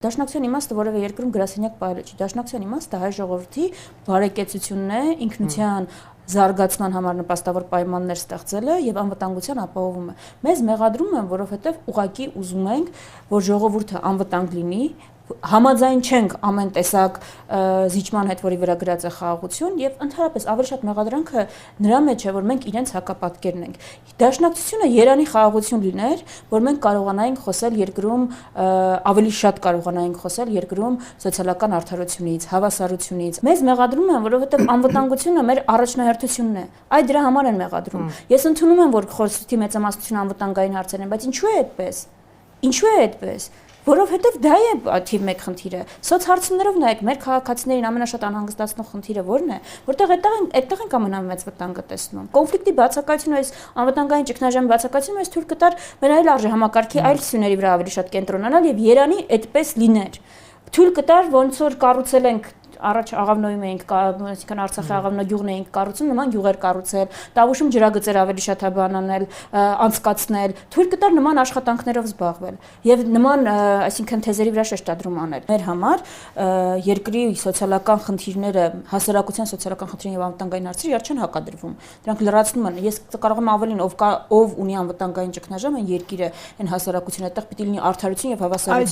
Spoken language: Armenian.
Դաշնակցության իմաստը որևէ երկրում գրասենյակ պահելը չի, դաշնակցության իմաստը հայ ժողովրդի բարեկեցությունն է, ինքնության զարգացման համար նպաստավոր պայմաններ ստեղծելը եւ անվտանգության ապահովում է։ Մեզ մեղադրում են, որովհետեւ ուղղակի ուզում ենք, որ ժողովուրդը անվտանգ լինի, համաձայն չենք ամեն տեսակ զիջման հետ, որի վրա գրած է խաղաղություն եւ ընդհանրապես ավելի շատ մեղադրանքը նրա մեջ է, որ մենք իրենց հակապատկերն ենք։ Դաշնակցությունը Երանի խաղաղություն լիներ, որ մենք կարողանայինք խոսել երկրում ավելի շատ կարողանայինք խոսել երկրում սոցիալական արդարությունից, հավասարությունից։ Մեզ մեղադրում են, որովհետեւ անվտանգությունը մեր առաջնահերթությունն է։ Այ դրա համար են մեղադրում։ Ես ընդունում եմ, որ խորհրդի մեծամասնությունը անվտանգային հարցեր են, բայց ինչու է այդպես։ Ինչու է այդպես։ Որովհետև դա է թիվ 1 խնդիրը։ Սոցհարցումներով նայեք, մեր քաղաքացիներին ամենաշատ անհանգստացնող խնդիրը որն է, որտեղ այդտեղ ենք ամենամեծ վտանգը տեսնում։ Կոնֆլիկտի բացակայությունը, այս անվտանգային ճգնաժամի բացակայությունը մեզ թույլ կտար մեր այլ արժեհամակարգի այլ սյուների վրա ավելի շատ կենտրոնանալ եւ Երանի այդպես լիներ։ Թույլ կտար ոնց որ կառուցել ենք առաջ աղավնոյում էինք, այսինքն Արցախի աղավնո գյուղն էինք կառուցում, նման գյուղեր կառուցել, Տավուշում ջրագծեր ավելի շատ բանանել, անցկացնել, թույլ կտար նման աշխատանքներով զբաղվել եւ նման, այսինքն թեզերի վրա շեշտադրում անել։ Մեր համար երկրի սոցիալական խնդիրները, հասարակության սոցիալական խնդիրները եւ անվտանգային հարցերը իհարկե չեն հակադրվում։ Դրանք լրացնում են։ Ես կարող եմ ավելին, ով ունի անվտանգային ճգնաժամ, այն երկիրը, այն հասարակությունը, այդտեղ պիտի լինի արդարություն եւ հավասարություն։